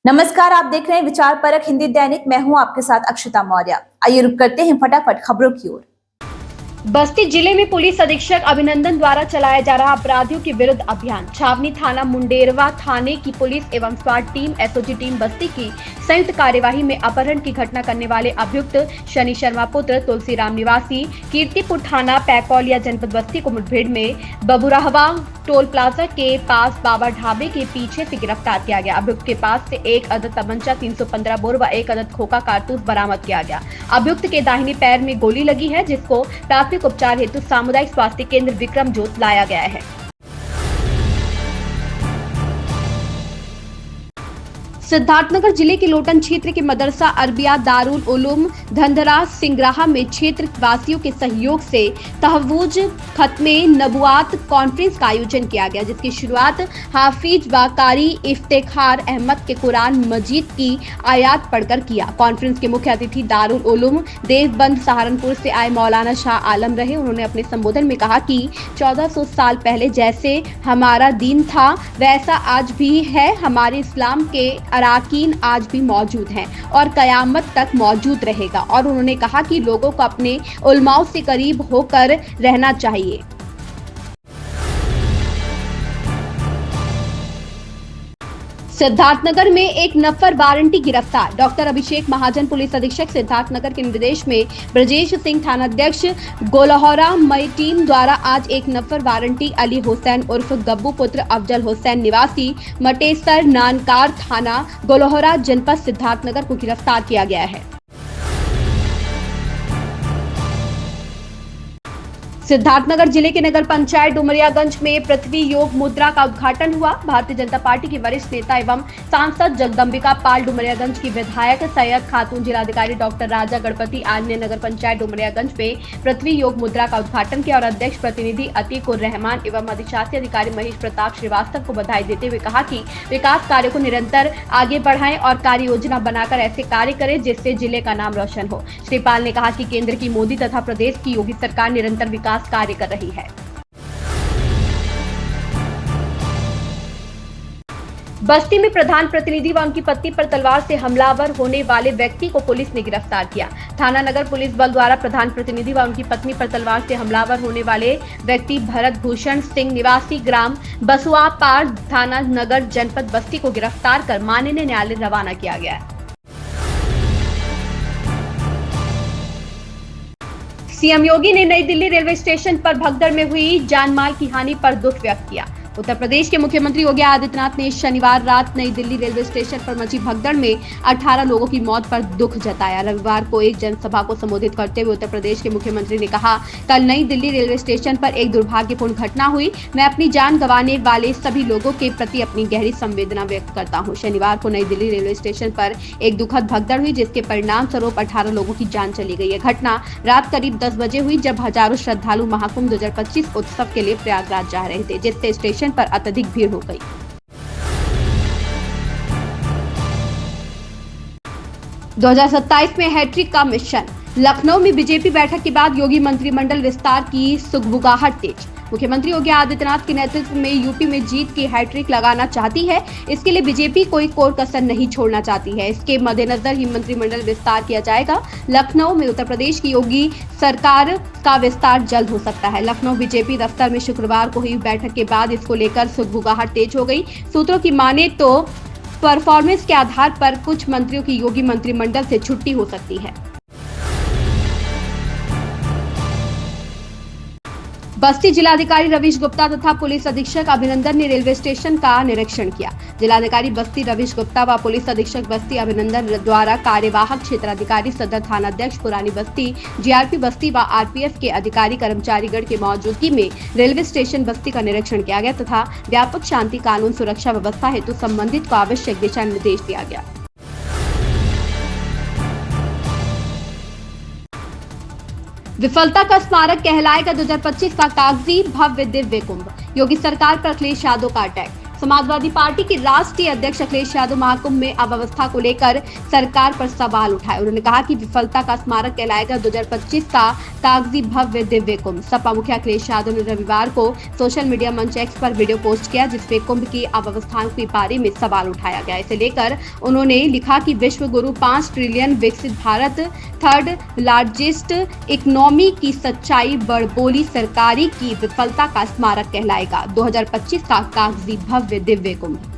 नमस्कार, आप देख रहे हैं विचार परक हिंदी दैनिक। मैं हूं आपके साथ अक्षता मौर्य। आइए रुक करते हैं फटाफट खबरों की ओर। बस्ती जिले में पुलिस अधीक्षक अभिनंदन द्वारा चलाया जा रहा अपराधियों के विरुद्ध अभियान। छावनी थाना मुंडेरवा थाने की पुलिस एवं स्वाट टीम एसओजी टीम बस्ती की संयुक्त कार्यवाही में अपहरण की घटना करने वाले अभियुक्त शनि शर्मा पुत्र तुलसीराम निवासी कीर्तिपुर थाना पैकौलिया जनपद बस्ती को मुठभेड़ में बबुराहवा टोल प्लाजा के पास बाबा ढाबे के पीछे से गिरफ्तार किया गया। अभियुक्त के पास से एक अदद तमंचा 315 बोर व एक अदद खोखा कारतूस बरामद किया गया। अभियुक्त के दाहिने पैर में गोली लगी है, जिसको प्राथमिक उपचार हेतु सामुदायिक स्वास्थ्य केंद्र विक्रम जोत लाया गया है। सिद्धार्थनगर जिले के लोटन क्षेत्र के मदरसा अरबिया दारुल उलूम धंधरा सिंगराहा में क्षेत्र वासियों के सहयोग से तहव्वुज खत्मे नबुआत कॉन्फ्रेंस का आयोजन किया गया, जिसकी शुरुआत हाफिज व कारी इफ्तेखार अहमद के कुरान मजीद की आयात पढ़कर किया। कॉन्फ्रेंस के मुख्य अतिथि दारुल उलूम देवबंद सहारनपुर से आए मौलाना शाह आलम रहे। उन्होंने अपने संबोधन में कहा कि 1400 साल पहले जैसे हमारा दीन था वैसा आज भी है। हमारे इस्लाम के अराकीन आज भी मौजूद हैं और कयामत तक मौजूद रहेगा। और उन्होंने कहा कि लोगों को अपने उलमाओं से करीब होकर रहना चाहिए। सिद्धार्थनगर में एक नफर वारंटी गिरफ्तार। डॉक्टर अभिषेक महाजन पुलिस अधीक्षक सिद्धार्थनगर के निर्देश में ब्रजेश सिंह थानाध्यक्ष गोलहौरा मई टीम द्वारा आज एक नफर वारंटी अली हुसैन उर्फ गब्बू पुत्र अफजल हुसैन निवासी मटेसर नानकार थाना गोलहौरा जनपद सिद्धार्थनगर को गिरफ्तार किया गया है। सिद्धार्थनगर जिले के नगर पंचायत डुमरियागंज में पृथ्वी योग मुद्रा का उद्घाटन हुआ। भारतीय जनता पार्टी की वरिष्ठ नेता एवं सांसद जगदम्बिका पाल, डुमरियागंज की विधायक सैयद खातून, जिलाधिकारी डॉक्टर राजा गणपति आज ने नगर पंचायत डुमरियागंज में पृथ्वी योग मुद्रा का उद्घाटन किया और अध्यक्ष प्रतिनिधि अतीकुर रहमान एवं अधिशासी अधिकारी महेश प्रताप श्रीवास्तव को बधाई देते हुए कहा कि विकास कार्य को निरंतर आगे बढ़ाएं और कार्य योजना बनाकर ऐसे कार्य करें जिससे जिले का नाम रोशन हो। श्री पाल ने कहा कि केंद्र की मोदी तथा प्रदेश की योगी सरकार निरंतर विकास कार्य कर रही है। बस्ती में प्रधान प्रतिनिधि व उनकी पत्नी पर तलवार से हमलावर होने वाले व्यक्ति को पुलिस ने गिरफ्तार किया। थाना नगर पुलिस बल द्वारा प्रधान प्रतिनिधि व उनकी पत्नी पर तलवार से हमलावर होने वाले व्यक्ति भरत भूषण सिंह निवासी ग्राम बसुआपार थाना नगर जनपद बस्ती को गिरफ्तार कर माननीय न्यायालय रवाना किया गया है। सीएम योगी ने नई दिल्ली रेलवे स्टेशन पर भगदड़ में हुई जानमाल की हानि पर दुख व्यक्त किया। उत्तर प्रदेश के मुख्यमंत्री योगी आदित्यनाथ ने शनिवार रात नई दिल्ली रेलवे स्टेशन पर मची भगदड़ में 18 लोगों की मौत पर दुख जताया। रविवार को एक जनसभा को संबोधित करते हुए उत्तर प्रदेश के मुख्यमंत्री ने कहा, कल नई दिल्ली रेलवे स्टेशन पर एक दुर्भाग्यपूर्ण घटना हुई। मैं अपनी जान गंवाने वाले सभी लोगों के प्रति अपनी गहरी संवेदना व्यक्त करता हूँ। शनिवार को नई दिल्ली रेलवे स्टेशन पर एक दुखद भगदड़ हुई, जिसके परिणाम स्वरूप 18 लोगों की जान चली गई। यह घटना रात करीब 10 बजे हुई, जब हजारों श्रद्धालु महाकुंभ 2025 उत्सव के लिए प्रयागराज जा रहे थे, जिससे स्टेशन पर अत्यधिक भीड़ हो गई। दो 2027 में हैट्रिक का मिशन। लखनऊ में बीजेपी बैठक के बाद योगी मंत्रिमंडल विस्तार की सुगबुगाहट तेज। मुख्यमंत्री योगी आदित्यनाथ के नेतृत्व में यूपी में जीत की हैट्रिक लगाना चाहती है। इसके लिए बीजेपी कोई कोर कसर नहीं छोड़ना चाहती है। इसके मद्देनजर ही मंत्रिमंडल विस्तार किया जाएगा। लखनऊ में उत्तर प्रदेश की योगी सरकार का विस्तार जल्द हो सकता है। लखनऊ बीजेपी दफ्तर में शुक्रवार को हुई बैठक के बाद इसको लेकर सुगबुगाहट तेज हो गई। सूत्रों की माने तो परफॉर्मेंस के आधार पर कुछ मंत्रियों की योगी मंत्रिमंडल से छुट्टी हो सकती है। बस्ती जिलाधिकारी रवीश गुप्ता तथा पुलिस अधीक्षक अभिनंदन ने रेलवे स्टेशन का निरीक्षण किया। जिलाधिकारी बस्ती रवीश गुप्ता व पुलिस अधीक्षक बस्ती अभिनंदन द्वारा कार्यवाहक क्षेत्राधिकारी सदर थानाध्यक्ष पुरानी बस्ती, जीआरपी बस्ती व आरपीएफ के अधिकारी कर्मचारीगण के मौजूदगी में रेलवे स्टेशन बस्ती का निरीक्षण किया गया तथा व्यापक शांति कानून सुरक्षा व्यवस्था हेतु संबंधित को आवश्यक दिशा निर्देश दिया गया। विफलता का स्मारक कहलाएगा 2025 का कागजी भव्य दिव्य कुंभ। योगी सरकार पर अखिलेश यादव का अटैक। समाजवादी पार्टी के राष्ट्रीय अध्यक्ष अखिलेश यादव महाकुंभ में अव्यवस्था को लेकर सरकार पर सवाल उठाए। उन्होंने कहा कि विफलता का स्मारक कहलाएगा 2025 का कागजी भव्य दिव्य कुंभ। सपा मुखिया अखिलेश यादव ने रविवार को सोशल मीडिया मंच एक्स पर वीडियो पोस्ट किया, जिसमें कुंभ की अव्यवस्थाओं के बारे में सवाल उठाया गया। इसे लेकर उन्होंने लिखा कि विश्व गुरु 5 ट्रिलियन विकसित भारत थर्ड लार्जेस्ट इकोनॉमी की सच्चाई बड़बोली सरकारी की विफलता का स्मारक कहलाएगा 2025 का कागजी भव्य दिव्य कुंभ।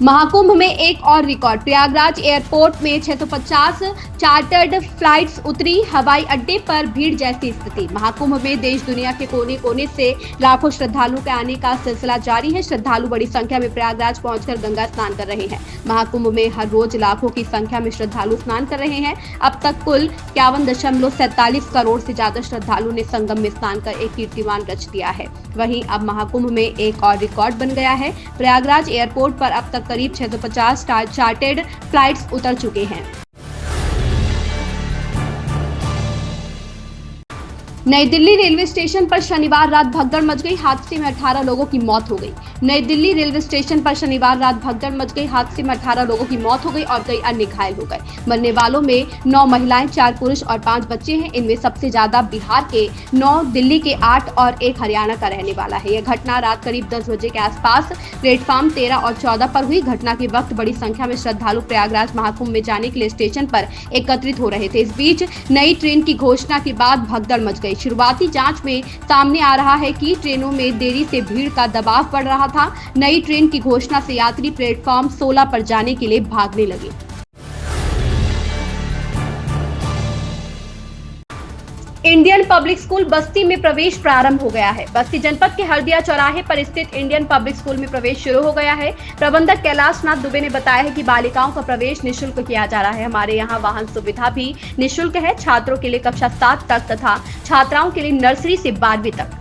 महाकुंभ में एक और रिकॉर्ड। प्रयागराज एयरपोर्ट में 650 चार्टर्ड फ्लाइट्स उतरी, हवाई अड्डे पर भीड़ जैसी स्थिति। महाकुंभ में देश दुनिया के कोने कोने से लाखों श्रद्धालुओं के आने का सिलसिला जारी है। श्रद्धालु बड़ी संख्या में प्रयागराज पहुंचकर गंगा स्नान कर रहे हैं। महाकुंभ में हर रोज लाखों की संख्या में श्रद्धालु स्नान कर रहे हैं। अब तक कुल 51.47 करोड़ से ज्यादा श्रद्धालुओं ने संगम में स्नान कर एक कीर्तिमान रच दिया है। वहीं अब महाकुंभ में एक और रिकॉर्ड बन गया है। प्रयागराज एयरपोर्ट पर अब तक करीब 650 चार्टर्ड फ्लाइट्स उतर चुके हैं। नई दिल्ली रेलवे स्टेशन पर शनिवार रात भगदड़ मच गई। हादसे में 18 लोगों की मौत हो गई। नई दिल्ली रेलवे स्टेशन पर शनिवार रात भगदड़ मच गई। हादसे में 18 लोगों की मौत हो गई और कई अन्य घायल हो गए। मरने वालों में 9 महिलाएं, 4 पुरुष और 5 बच्चे हैं। इनमें सबसे ज्यादा बिहार के 9, दिल्ली के 8 और 1 हरियाणा का रहने वाला है। यह घटना रात करीब 10 बजे के आसपास प्लेटफॉर्म 13 और 14 पर हुई। घटना के वक्त बड़ी संख्या में श्रद्धालु प्रयागराज महाकुंभ में जाने के लिए स्टेशन पर एकत्रित हो रहे थे। इस बीच नई ट्रेन की घोषणा के बाद भगदड़ मच गई। शुरुआती जांच में सामने आ रहा है कि ट्रेनों में देरी से भीड़ का दबाव बढ़ रहा था। नई ट्रेन की घोषणा से यात्री प्लेटफॉर्म 16 पर जाने के लिए भागने लगे। इंडियन पब्लिक स्कूल बस्ती में प्रवेश प्रारंभ हो गया है। बस्ती जनपद के हरदिया चौराहे पर स्थित इंडियन पब्लिक स्कूल में प्रवेश शुरू हो गया है। प्रबंधक कैलाश नाथ दुबे ने बताया है कि बालिकाओं का प्रवेश निःशुल्क किया जा रहा है। हमारे यहाँ वाहन सुविधा भी निःशुल्क है। छात्रों के लिए कक्षा 7 तक तथा छात्राओं के लिए नर्सरी से 12वीं तक।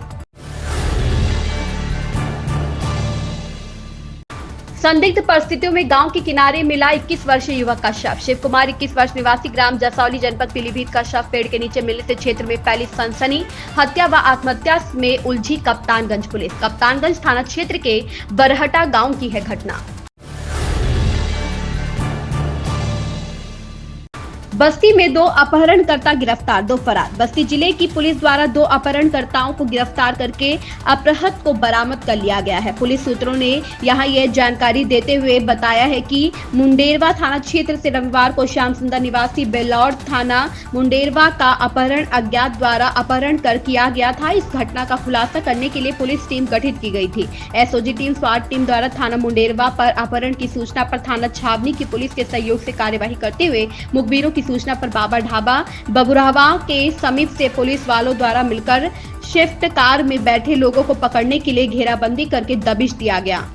संदिग्ध परिस्थितियों में गांव के किनारे मिला 21 वर्षीय युवक का शव। शिव कुमार 21 वर्ष निवासी ग्राम जसौली जनपद पीलीभीत का शव पेड़ के नीचे मिलने से क्षेत्र में फैली सनसनी। हत्या व आत्महत्या में उलझी कप्तानगंज पुलिस। कप्तानगंज थाना क्षेत्र के बरहटा गांव की है घटना। बस्ती में 2 अपहरणकर्ता गिरफ्तार, 2 फरार। बस्ती जिले की पुलिस द्वारा 2 अपहरणकर्ताओं को गिरफ्तार करके अपहृत को बरामद कर लिया गया है। पुलिस सूत्रों ने यहां यह जानकारी देते हुए बताया है कि मुंडेरवा थाना क्षेत्र से रविवार को श्याम सुंदर निवासी बेलौर थाना मुंडेरवा का अपहरण अज्ञात द्वारा अपहरण कर किया गया था। इस घटना का खुलासा करने के लिए पुलिस टीम गठित की गई थी। एसओजी टीम, स्वाट टीम द्वारा थाना मुंडेरवा पर अपहरण की सूचना पर थाना छावनी की पुलिस के सहयोग से कार्यवाही करते हुए मुखबिरों की सूचना पर बाबा ढाबा बबुरहवा के समीप से पुलिस वालों द्वारा मिलकर शिफ्ट कार में बैठे लोगों को पकड़ने के लिए घेराबंदी करके दबिश दिया गया।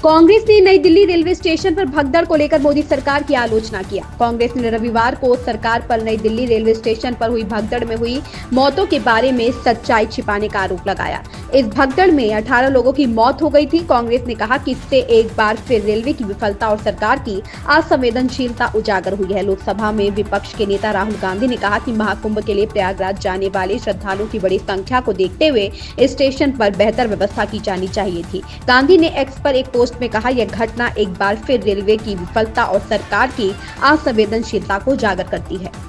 कांग्रेस ने नई दिल्ली रेलवे स्टेशन पर भगदड़ को लेकर मोदी सरकार की आलोचना किया। कांग्रेस ने रविवार को सरकार पर नई दिल्ली रेलवे स्टेशन पर हुई भगदड़ में हुई मौतों के बारे में सच्चाई छिपाने का आरोप लगाया। इस भगदड़ में 18 लोगों की मौत हो गई थी। कांग्रेस ने कहा कि इससे एक बार फिर रेलवे की विफलता और सरकार की असंवेदनशीलता उजागर हुई है। लोकसभा में विपक्ष के नेता राहुल गांधी ने कहा कि महाकुंभ के लिए प्रयागराज जाने वाले श्रद्धालुओं की बड़ी संख्या को देखते हुए स्टेशन पर बेहतर व्यवस्था की जानी चाहिए थी। गांधी ने एक्स पर एक पोस्ट में कहा, यह घटना एक बार फिर रेलवे की विफलता और सरकार की असंवेदनशीलता को उजागर करती है।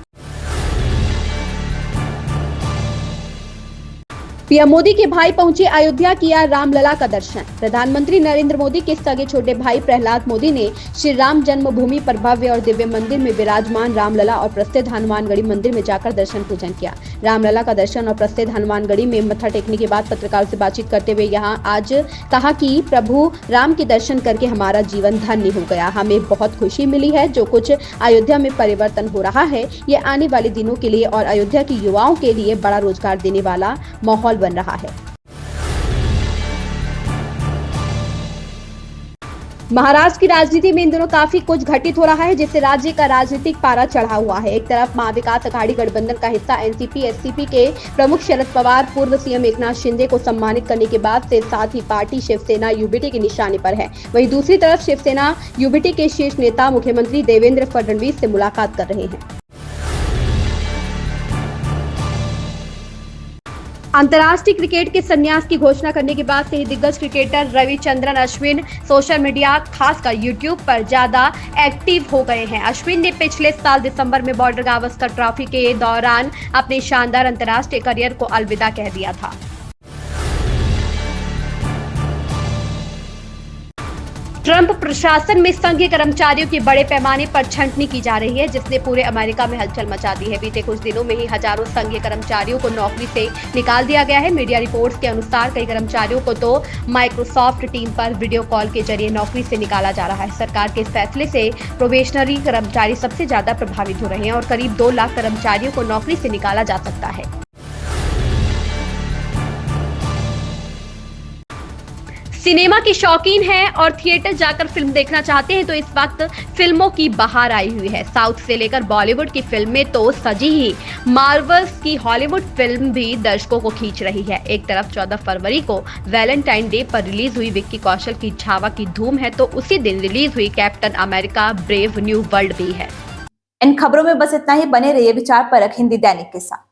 पीएम मोदी के भाई पहुंचे अयोध्या, किया रामलला का दर्शन। प्रधानमंत्री नरेंद्र मोदी के सगे छोटे भाई प्रहलाद मोदी ने श्री राम जन्मभूमि पर भव्य और दिव्य मंदिर में विराजमान रामलला और प्रसिद्ध हनुमानगढ़ी मंदिर में जाकर दर्शन पूजन किया। रामलला का दर्शन और प्रसिद्ध हनुमानगढ़ी में मत्था टेकने के बाद पत्रकारों से बातचीत करते हुए यहां आज कहा कि प्रभु राम के दर्शन करके हमारा जीवन धन्य हो गया। हमें बहुत खुशी मिली है। जो कुछ अयोध्या में परिवर्तन हो रहा है, ये आने वाले दिनों के लिए और अयोध्या के युवाओं के लिए बड़ा रोजगार देने वाला माहौल बन रहा है। महाराष्ट्र की राजनीति में इन दिनों काफी कुछ घटित हो रहा है, जिससे राज्य का राजनीतिक पारा चढ़ा हुआ है। एक तरफ महाविकास अघाड़ी गठबंधन का हिस्सा एनसीपी एससीपी के प्रमुख शरद पवार पूर्व सीएम एकनाथ शिंदे को सम्मानित करने के बाद से साथ ही पार्टी शिवसेना यूबीटी के निशाने पर है। वहीं दूसरी तरफ शिवसेना यूबीटी के शीर्ष नेता मुख्यमंत्री देवेंद्र फडणवीस से मुलाकात कर रहे हैं। अंतर्राष्ट्रीय क्रिकेट के संन्यास की घोषणा करने के बाद से ही दिग्गज cricketer Ravichandran Ashwin social media खासकर यूट्यूब पर ज्यादा एक्टिव हो गए हैं। अश्विन ने पिछले साल दिसंबर में बॉर्डर गावस्कर ट्रॉफी के दौरान अपने शानदार अंतर्राष्ट्रीय करियर को अलविदा कह दिया था। ट्रंप प्रशासन में संघीय कर्मचारियों की बड़े पैमाने पर छंटनी की जा रही है, जिसने पूरे अमेरिका में हलचल मचा दी है। बीते कुछ दिनों में ही हजारों संघीय कर्मचारियों को नौकरी से निकाल दिया गया है। मीडिया रिपोर्ट्स के अनुसार कई कर्मचारियों को तो माइक्रोसॉफ्ट टीम पर वीडियो कॉल के जरिए नौकरी से निकाला जा रहा है। सरकार के इस फैसले से प्रोबेशनरी कर्मचारी सबसे ज्यादा प्रभावित हो रहे हैं और करीब 2 लाख कर्मचारियों को नौकरी से निकाला जा सकता है। सिनेमा के शौकीन हैं और थिएटर जाकर फिल्म देखना चाहते हैं तो इस वक्त फिल्मों की बहार आई हुई है। साउथ से लेकर बॉलीवुड की फिल्में तो सजी ही मार्वल्स की हॉलीवुड फिल्म भी दर्शकों को खींच रही है। एक तरफ 14 फरवरी को वैलेंटाइन डे पर रिलीज हुई विक्की कौशल की छावा की धूम है तो उसी दिन रिलीज हुई captain America brave new world भी है। इन खबरों में बस इतना ही। बने रहिए विचार परख हिंदी दैनिक के साथ।